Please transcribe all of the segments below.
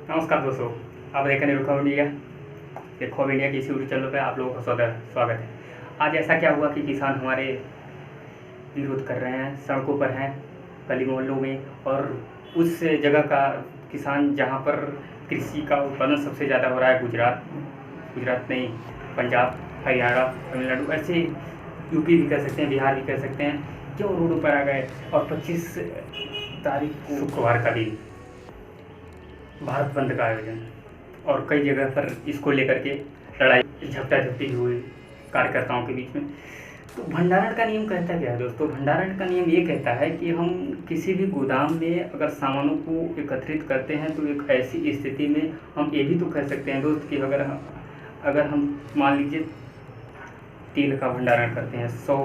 नमस्कार दोस्तों, आप देख रहे हैं खौफ इंडिया की इस यूट्यूब चैनल पर आप लोगों का स्वागत है। आज ऐसा क्या हुआ कि किसान हमारे विरोध कर रहे हैं, सड़कों पर हैं, गली मोहल्लों में, और उस जगह का किसान जहां पर कृषि का उत्पादन सबसे ज़्यादा हो रहा है, गुजरात नहीं, पंजाब, हरियाणा, तमिलनाडु, ऐसे यूपी भी कह सकते हैं, बिहार भी कह सकते हैं, क्यों रोडों पर आ गए। और 25 तारीख को शुक्रवार का दिन भारत बंद का आयोजन, और कई जगह पर इसको लेकर के लड़ाई झपटा-झपटी हुई कार्यकर्ताओं के बीच में। तो भंडारण का नियम कहता क्या है दोस्तों? भंडारण का नियम ये कहता है कि हम किसी भी गोदाम में अगर सामानों को एकत्रित करते हैं तो एक ऐसी स्थिति में हम ये भी तो कह सकते हैं दोस्त कि अगर हम मान लीजिए तेल का भंडारण करते हैं, 100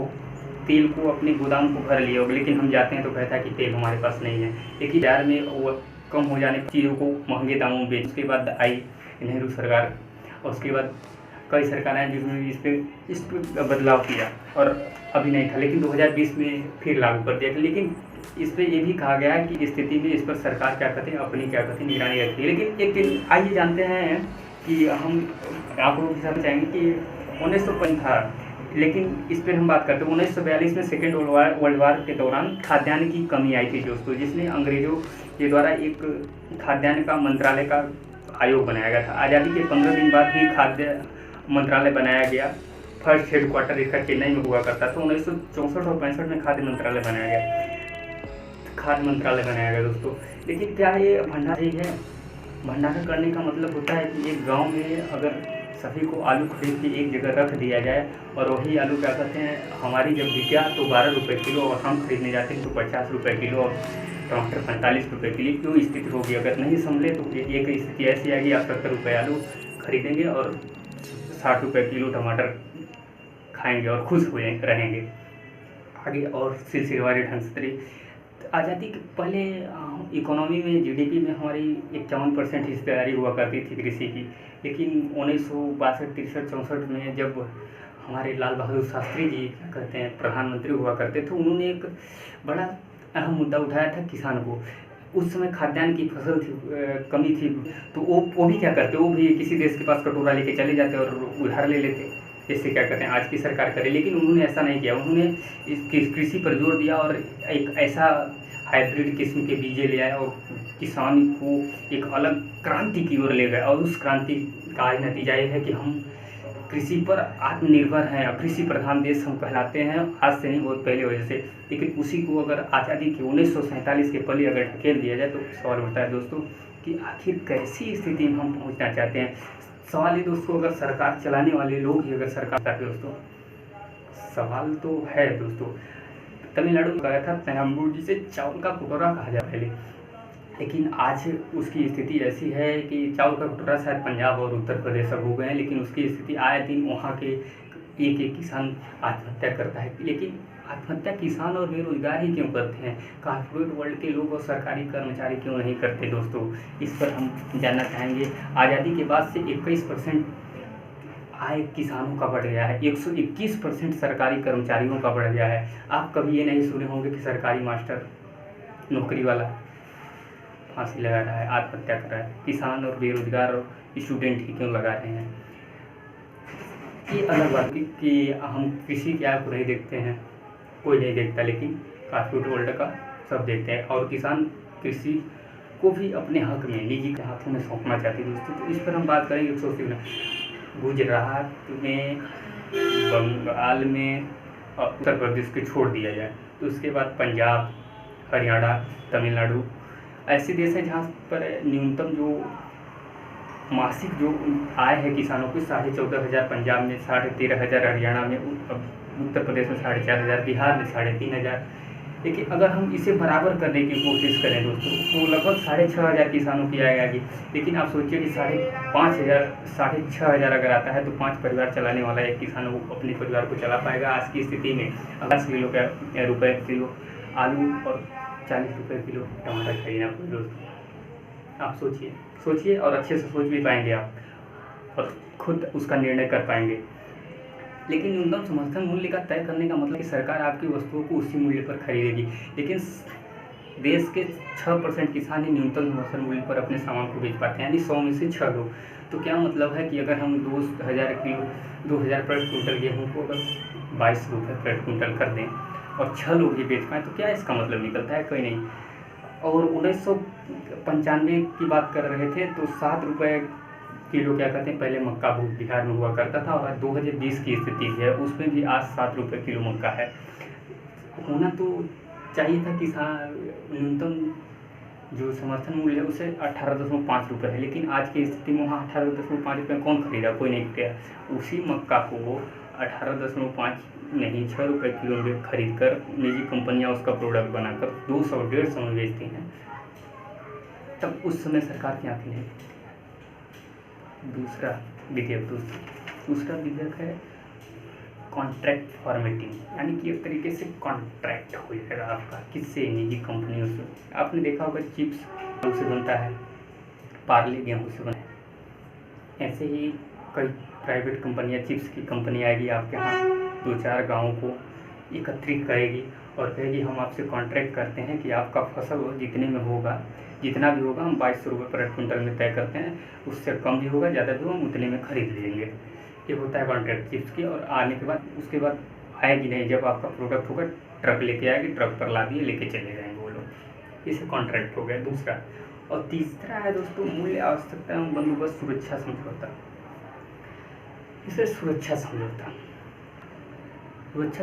तेल को अपने गोदाम को भर लिए होगा, लेकिन हम जाते हैं तो कहता है कि तेल हमारे पास नहीं है। एक ही बाजार में वो कम हो जाने चीज़ों को महंगे दामों में बेच। उसके बाद आई नेहरू सरकार, और उसके बाद कई सरकारें हैं जिन्होंने इस पर बदलाव किया, और अभी नहीं था, लेकिन 2020 में फिर लागू कर दिया। लेकिन इस पर ये भी कहा गया है कि स्थिति में इस पर सरकार क्या कहते हैं, अपनी क्या कहते हैं, निगरानी रखती है। लेकिन एक दिन आइए जानते हैं कि हम आप लोगों के साथ चाहेंगे कि 1905 था, लेकिन इस पर हम बात करते हैं 1942 में सेकेंड वर्ल्ड वार के दौरान खाद्यान्न की कमी आई थी दोस्तों, जिसने अंग्रेजों के द्वारा एक खाद्यान्न का मंत्रालय का आयोग बनाया गया था। आज़ादी के 15 दिन बाद भी खाद्य मंत्रालय बनाया गया। फर्स्ट हेडक्वार्टर इसका चेन्नई में हुआ करता था। 1964 और 65 में खाद्य मंत्रालय बनाया गया दोस्तों। लेकिन क्या ये भंडारण है? भंडारण करने का मतलब होता है कि एक गाँव में अगर सभी को आलू खरीद के एक जगह रख दिया जाए, और वही आलू क्या कहते हैं, हमारी जब बिका तो 12 रुपये किलो, और हम खरीदने जाते हैं तो 50 रुपये किलो, और टमाटर 45 रुपये किलो। क्यों स्थिति होगी? अगर नहीं संभले तो एक स्थिति ऐसी आएगी, आप 70 रुपये आलू खरीदेंगे और 60 रुपये किलो टमाटर खाएंगे और खुश हुए रहेंगे। आगे और सिलसिलेवार ढंग से आज़ादी के पहले इकोनॉमी में, जीडीपी में हमारी 51% हिस्सेदारी हुआ करती थी कृषि की। लेकिन 1962, 63, 64 में जब हमारे लाल बहादुर शास्त्री जी क्या कहते हैं प्रधानमंत्री हुआ करते थे, उन्होंने एक बड़ा अहम मुद्दा उठाया था किसान को। उस समय खाद्यान्न की फसल थी, कमी थी, तो वो भी क्या करते, वो भी किसी देश के पास कटोरा लेके चले जाते और उधार ले लेते, जैसे क्या कहते हैं आज की सरकार करे। लेकिन उन्होंने ऐसा नहीं किया, उन्होंने इस कृषि पर जोर दिया और एक ऐसा हाइब्रिड किस्म के बीजे ले आए और किसान को एक अलग क्रांति की ओर ले गए। और उस क्रांति का नतीजा ये है कि हम कृषि पर आत्मनिर्भर हैं, कृषि प्रधान देश हम कहलाते हैं, आज से नहीं बहुत पहले वजह से। लेकिन उसी को अगर आज़ादी के 1947 के पहले अगर ढकेल दिया जाए तो सवाल उठता है दोस्तों कि आखिर कैसी स्थिति में हम पहुंचना चाहते हैं। सवाल ये दोस्तों, अगर सरकार चलाने वाले लोग ही अगर सरकार चाहते दोस्तों, सवाल तो है दोस्तों। तमिलनाडु में गया था पेरम्बूर, जिसे चावल का कटोरा कहा जाता है, लेकिन आज उसकी स्थिति ऐसी है कि चावल का कटोरा शायद पंजाब और उत्तर प्रदेश अब हो गए हैं। लेकिन उसकी स्थिति आए दिन वहाँ के एक किसान आत्महत्या करता है। लेकिन आत्महत्या किसान और बेरोजगार ही क्यों करते हैं? कॉर्पोरेट वर्ल्ड के लोग और सरकारी कर्मचारी क्यों नहीं करते दोस्तों? इस पर हम जानना चाहेंगे। आज़ादी के बाद से 21% आय किसानों का बढ़ गया है, 121% सरकारी कर्मचारियों का बढ़ गया है। आप कभी ये नहीं सुने होंगे कि सरकारी मास्टर, नौकरी वाला फांसी लगा रहा है, आत्महत्या कर रहा है। किसान और बेरोजगार और स्टूडेंट ही क्यों लगा रहे हैं? ये अलग बात कि हम कृषि के को नहीं देखते हैं, कोई नहीं देखता, लेकिन कॉर्पोरेट वर्ल्ड का सब देखते हैं। और किसान कृषि को भी अपने हक में निजी के हाथों में सौंपना चाहते हैं दोस्तों। तो इस पर हम बात करेंगे। सोचिए, गुजरात में, बंगाल में और उत्तर प्रदेश को छोड़ दिया जाए तो उसके बाद पंजाब, हरियाणा, तमिलनाडु ऐसे देश हैं जहाँ पर न्यूनतम जो मासिक जो आय है किसानों की 14,500, पंजाब में 13,500, हरियाणा में, उत्तर प्रदेश में 4,500, बिहार में 3,500। लेकिन अगर हम इसे बराबर करने की कोशिश करें दोस्तों तो लगभग 6,500 किसानों की आय आएगी। लेकिन आप सोचिए कि 5,500, 6,500 अगर आता है तो 5 परिवार चलाने वाला एक किसान वो अपने परिवार को चला पाएगा। आज की स्थिति में 10 रुपये किलो आलू और 40 रुपये किलो टमाटर खरीदना पड़ेगा दोस्तों। आप सोचिए और अच्छे से सोच भी पाएंगे आप, और खुद उसका निर्णय कर पाएंगे। लेकिन न्यूनतम समर्थन मूल्य का तय करने का मतलब कि सरकार आपकी वस्तुओं को उसी मूल्य पर खरीदेगी। लेकिन देश के 6% किसान ही न्यूनतम समर्थन मूल्य पर अपने सामान को बेच पाते हैं, यानी 100 में से 6 लोग। तो क्या मतलब है कि अगर हम 2000 प्रति क्विंटल गेहूँ को अगर 22 रुपये प्रति क्विंटल कर दें और 6 लोग ही बेच पाएँ, तो क्या इसका मतलब निकलता है? कोई नहीं। और 1995 की बात कर रहे थे तो 7 रुपये किलो क्या कहते हैं पहले मक्का बिहार में हुआ करता था, और 2020 की स्थिति है उसमें भी आज 7 रुपये किलो मक्का है। होना तो चाहिए था किसान न्यूनतम जो समर्थन मूल्य है उसे 18.5 रुपये है, लेकिन आज की स्थिति में वहाँ 18.5 रुपये कौन खरीदा? कोई नहीं खरीदा। उसी मक्का को 18.5 नहीं 6 रुपये किलो में खरीद कर निजी कंपनियां उसका प्रोडक्ट बनाकर 200-150 में बेचती हैं। तब उस समय सरकार क्या थी? नहीं। दूसरा विधेयक है कॉन्ट्रैक्ट फॉर्मेटिंग, यानी कि एक तरीके से कॉन्ट्रैक्ट हो जाएगा आपका किससे? निजी कंपनियों से। आपने देखा होगा चिप्स गेहूँ से बनता है, पार्ले गेहूँ से बनता है। ऐसे ही कई प्राइवेट कंपनियां, चिप्स की कंपनी आएगी आपके यहाँ 2-4 गाँवों को एकत्रित करेगी और कहेगी हम आपसे कॉन्ट्रैक्ट करते हैं कि आपका फसल जितने में होगा, जितना भी होगा हम 2200 रुपये प्रति क्विंटल में तय करते हैं, उससे कम भी होगा ज़्यादा भी होगा हम उतने में खरीद लेंगे। ये होता है कॉन्ट्रैक्ट चिप्स की। और आने के बाद उसके बाद आएगी नहीं, जब आपका प्रोडक्ट होगा ट्रक लेके आएगी, ट्रक पर ला दिए लेके चले जाएंगे वो लोग। इसे कॉन्ट्रैक्ट हो गया दूसरा। और तीसरा है दोस्तों मूल्य आवश्यकता एवं बंदोबस्त सुरक्षा समझौता। इसे सुरक्षा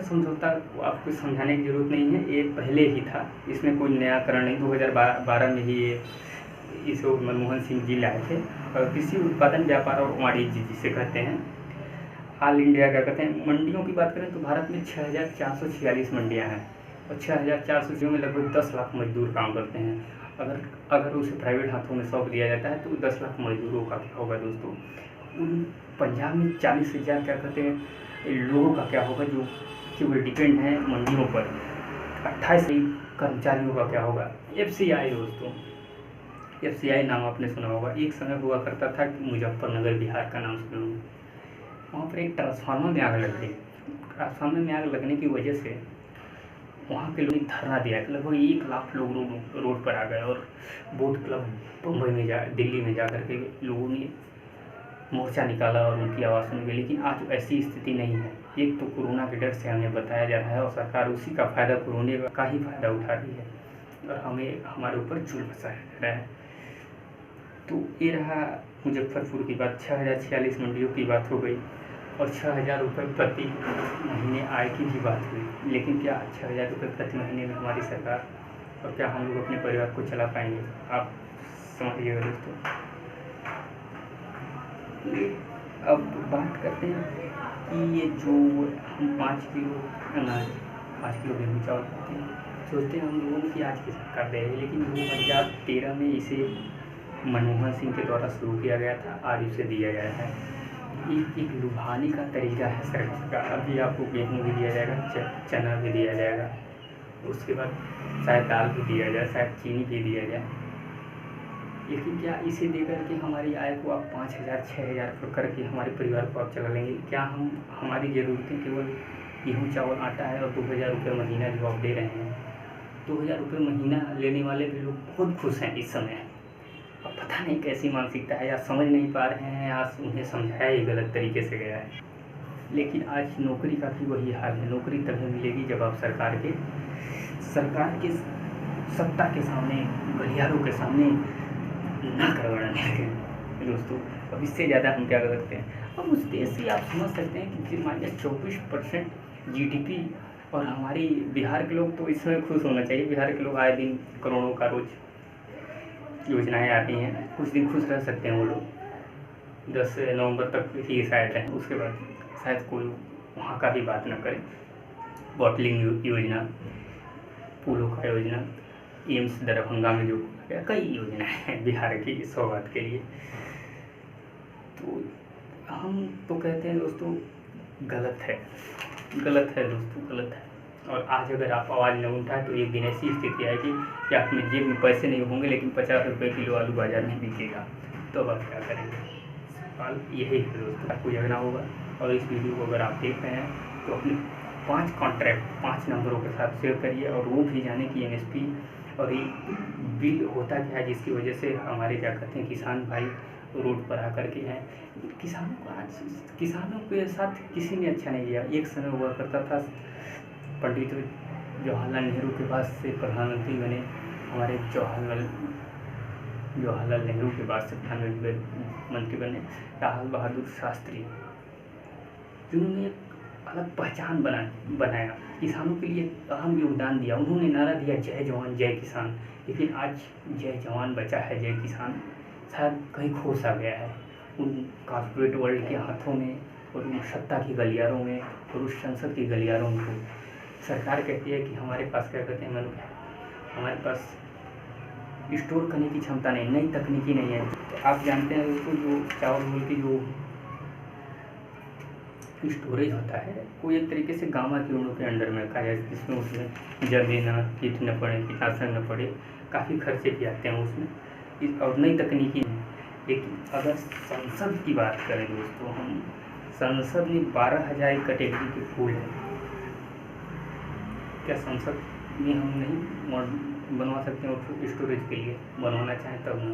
समझौता को आपको समझाने की जरूरत नहीं है, ये पहले ही था, इसमें कोई नयाकरण नहीं। 2012 में ही ये इसे मनमोहन सिंह जी लाए थे। और कृषि उत्पादन व्यापार और वाणिज्य जिसे कहते हैं, ऑल इंडिया क्या कहते हैं, मंडियों की बात करें तो भारत में 6446 मंडियां हैं और 6400 में लगभग 10 लाख मजदूर काम करते हैं। अगर उसे प्राइवेट हाथों में सौंप दिया जाता है तो 10 लाख मजदूरों का क्या होगा दोस्तों? उन पंजाब में 40,000 क्या कहते हैं लोगों का क्या होगा जो केवल डिपेंड है मंडियों पर। 28 कर्मचारियों का क्या होगा? FCI दोस्तों, FCI नाम आपने सुना होगा। एक समय हुआ करता था कि मुजफ्फरनगर बिहार का नाम सुना होगा, वहाँ पर एक ट्रांसफार्मर में आग लग गई। ट्रांसफार्मर में आग लगने की वजह से वहाँ के लोगों ने धरना दिया, लगभग 1 लाख लोग रोड पर आ गए और बोट क्लब मुंबई में दिल्ली में जा कर के लोगों ने मोर्चा निकाला और उनकी आवाज़ सुनी गई। लेकिन आज ऐसी स्थिति नहीं है। एक तो कोरोना के डर से हमें बताया जा रहा है और सरकार उसी का फ़ायदा, कोरोना का ही फ़ायदा उठा रही है और हमें हमारे ऊपर जुल्म बसाया जा रहा है। तो ये रहा मुजफ्फरपुर की बात। 6046 मंडियों की बात हो गई और 6000 रुपये प्रति महीने आय की भी बात हुई। लेकिन क्या 6000 रुपये प्रति महीने में हमारी सरकार और क्या हम लोग अपने परिवार को चला पाएंगे? आप समझिएगा दोस्तों। अब बात करते हैं कि ये जो हम 5 किलो अनाज, 5 किलो गेहूँ चावल खाते हैं, सोचते हैं हम लोगों की आज की सरकार दे रही है, लेकिन 2013 में इसे मनमोहन सिंह के द्वारा शुरू किया गया था, आज उसे दिया गया है। एक लुभाने का तरीका है सरकार का। अभी आपको गेहूँ भी दिया जाएगा, चना भी दिया जाएगा, उसके बाद शायद दाल भी दिया जाए, शायद चीनी भी दिया जाए। लेकिन क्या इसे देकर के हमारी आय को आप 5000 6000 पर करके हमारे परिवार को आप चला लेंगे? क्या हम हमारी ज़रूरतें केवल गेहूँ चावल आटा है और 2000 रुपये महीना जो आप दे रहे हैं, 2000 रुपये महीना लेने वाले भी लोग बहुत खुश हैं इस समय। अब पता नहीं कैसी मानसिकता है, या समझ नहीं पा रहे हैं या उन्हें समझाया ही गलत तरीके से गया है। लेकिन आज नौकरी का भी वही हाल है। नौकरी तभी मिलेगी जब आप सरकार के सत्ता के सामने, गलियारों के सामने ना करवाने लगे दोस्तों। अब इससे ज़्यादा हम क्या कर सकते हैं? अब उस देश से आप समझ सकते हैं कि -24% GDP, और हमारी बिहार के लोग तो इसमें खुश होना चाहिए। बिहार के लोग आए दिन करोड़ों का रोज योजनाएं आती हैं, कुछ दिन खुश रह सकते हैं वो लोग। 10 नवंबर तक ही शायद रहें, उसके बाद शायद कोई वहाँ का भी बात ना करे। बॉटलिंग योजना, पुलों का योजना, एम्स दरभंगा में जो कई योजनाएं हैं बिहार की सौगात के लिए। तो हम तो कहते हैं दोस्तों गलत है दोस्तों, गलत है। और आज अगर आप आवाज़ न उठाएं तो एक दिन ऐसी स्थिति आएगी कि आपने जेब में पैसे नहीं होंगे, लेकिन 50 रुपये किलो आलू बाज़ार में बिकेगा, तो अब आप क्या करेंगे? सवाल यही है दोस्तों, आपको जगना होगा। और इस वीडियो को अगर आप देख रहे हैं तो अपने 5 कॉन्ट्रैक्ट 5 नंबरों के साथ शेयर करिए, और वो भी जाने कि MSP और ये बिल होता क्या है जिसकी वजह से हमारे क्या कहते हैं किसान भाई रोड पर आकर के हैं। किसानों को आज किसानों के साथ किसी ने अच्छा नहीं किया। एक समय हुआ करता था, पंडित जवाहरलाल नेहरू के बाद से प्रधानमंत्री बने हमारे जवाहरलाल नेहरू के बाद से प्रधानमंत्री बने लाल बहादुर शास्त्री, जिन्होंने एक अलग पहचान बनाया, किसानों के लिए अहम योगदान दिया। उन्होंने नारा दिया जय जवान जय किसान। लेकिन आज जय जवान बचा है, जय किसान शायद कहीं खो सा गया है उन कॉर्पोरेट वर्ल्ड के हाथों में और उन सत्ता की गलियारों में और उस संसद की गलियारों में। सरकार कहती है कि हमारे पास क्या कहते हैं, हमारे पास स्टोर करने की क्षमता नहीं, नई तकनीकी नहीं है। तो आप जानते हैं दोस्तों, जो चावल की जो स्टोरेज होता है वो एक तरीके से गामा कीड़ों के अंडर में रखा जाए, जिसमें उसमें जमे ना, कीट न पड़े, कीटनाशक न पड़े, काफ़ी खर्चे किए जाते हैं उसमें और नई तकनीकी नहीं। लेकिन अगर संसद की बात करें दोस्तों, हम संसद में 12,000 कैटेगरी के फूल हैं। क्या संसद में हम नहीं बनवा सकते हैं? और स्टोरेज के लिए बनवाना चाहें तब ना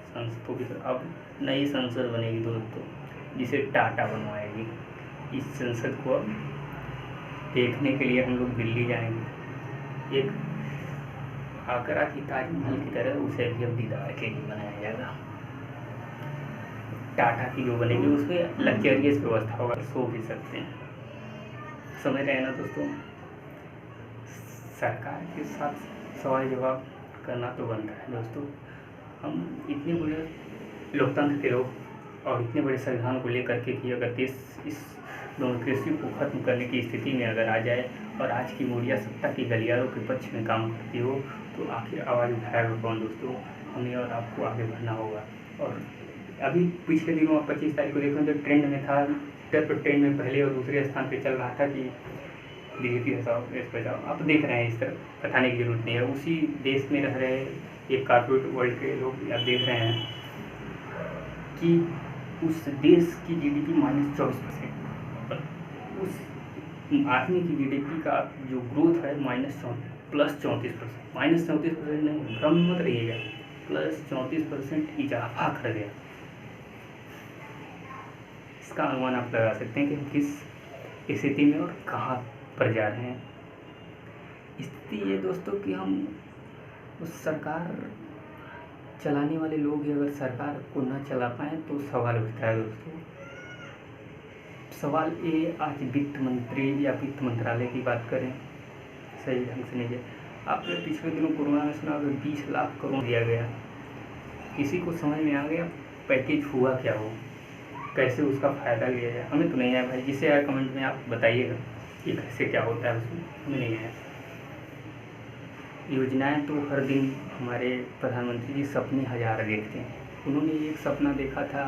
संसदों की तरह अब नई संसद बनेगी दोस्तों, जिसे टाटा बनवाएगी। इस संसद को अब देखने के लिए हम लोग दिल्ली जाएंगे। एक आगरा की ताजमहल की तरह उसे भी अब दीदार के लिए बनाया जाएगा। टाटा की जो बनेगी उसमें लग्जरियस व्यवस्था होगा, सो भी सकते हैं। समझ रहे हैं ना दोस्तों? सरकार के साथ सवाल जवाब करना तो बनता है दोस्तों। हम इतने बड़े लोकतंत्र के लोग और इतने बड़े संविधान को लेकर के कि अगर देश इस डेमोक्रेसी को खत्म करने की स्थिति में अगर आ जाए और आज की मीडिया सत्ता की गलियारों के पक्ष में काम करती हो, तो आखिर आवाज़ उठाएगा कौन दोस्तों? हमें और आपको आगे बढ़ना होगा। और अभी पिछले दिनों 25 तारीख को देखो, जो ट्रेंड में था, ट्रेंड में पहले और दूसरे स्थान पे चल रहा था कि बीजेपी हटाओ, देश बचाओ। आप देख रहे हैं, इस तरह बताने की जरूरत नहीं है। उसी देश में रह रहे एक कॉर्पोरेट वर्ल्ड के लोग आप देख रहे हैं कि उस देश की GDP -24%, उस आदमी की GDP का जो ग्रोथ है +34%, -34% नहीं, भ्रम मत रहिएगा, +34% इजाफा कर गया। इसका अनुमान आप लगा सकते हैं कि हम किस स्थिति में और कहाँ पर जा रहे हैं। स्थिति ये दोस्तों कि हम उस सरकार चलाने वाले लोग ही अगर सरकार को न चला पाएँ तो सवाल उठता है दोस्तों। सवाल ये आज वित्त मंत्री या वित्त मंत्रालय की बात करें, सही ढंग से नहीं है। आपने पिछले दिनों कोरोना में सुना अगर 20 लाख करोड़ दिया गया, किसी को समझ में आ गया पैकेज हुआ क्या हो, कैसे उसका फ़ायदा लिया जाए? हमें तो नहीं आया भाई। जिसे आया कमेंट में आप बताइएगा कि कैसे क्या होता है उसमें, हमें नहीं आया। योजनाएं तो हर दिन हमारे प्रधानमंत्री जी सपने हज़ार देखते हैं। उन्होंने एक सपना देखा था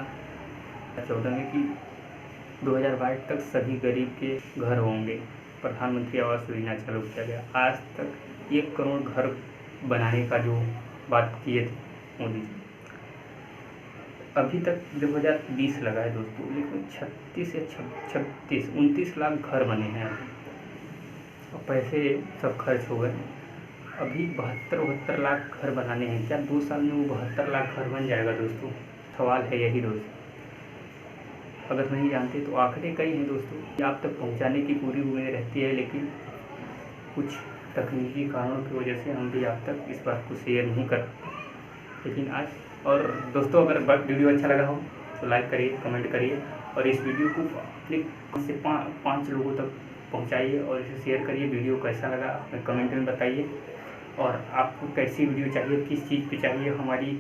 2014 में कि 2022 तक सभी गरीब के घर होंगे, प्रधानमंत्री आवास योजना चालू किया गया। आज तक 1 करोड़ घर बनाने का जो बात किए थे मोदी जी, अभी तक 2020 लगा है दोस्तों, लेकिन 29 लाख घर बने हैं और पैसे सब खर्च हो गए। अभी 72 लाख घर बनाने हैं। क्या 2 साल में वो 72 लाख घर बन जाएगा दोस्तों? सवाल है यही दोस्तों। अगर नहीं जानते तो आंकड़े कई हैं दोस्तों, ये आप तक पहुंचाने की पूरी उम्मीद रहती है, लेकिन कुछ तकनीकी कारणों की वजह से हम भी आप तक इस बात को शेयर नहीं कर पाते। लेकिन आज और दोस्तों, अगर वीडियो अच्छा लगा हो तो लाइक करिए, कमेंट करिए और इस वीडियो को अपने 5 से 5 लोगों तक पहुंचाइए और इसे शेयर करिए। वीडियो कैसा लगा अपने कमेंट में बताइए और आपको कैसी वीडियो चाहिए, किस चीज़ पे चाहिए, हमारी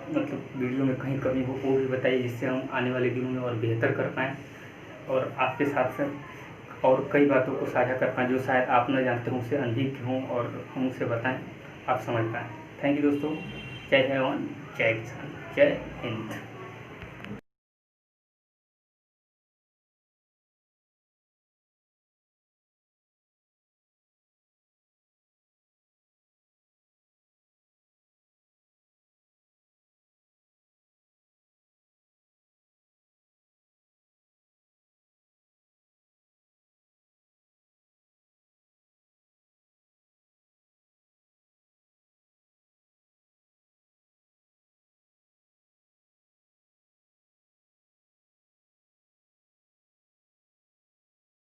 मतलब वीडियो में कहीं कमी हो वो भी बताइए, जिससे हम आने वाले दिनों में और बेहतर कर पाएँ और आपके साथ साथ और कई बातों को साझा कर पाएँ जो शायद आप न जानते हों, उससे अनभिज्ञ हों और हम उसे बताएं, आप समझ पाएँ। थैंक यू दोस्तों। जय जवान, जय किसान, जय हिंद।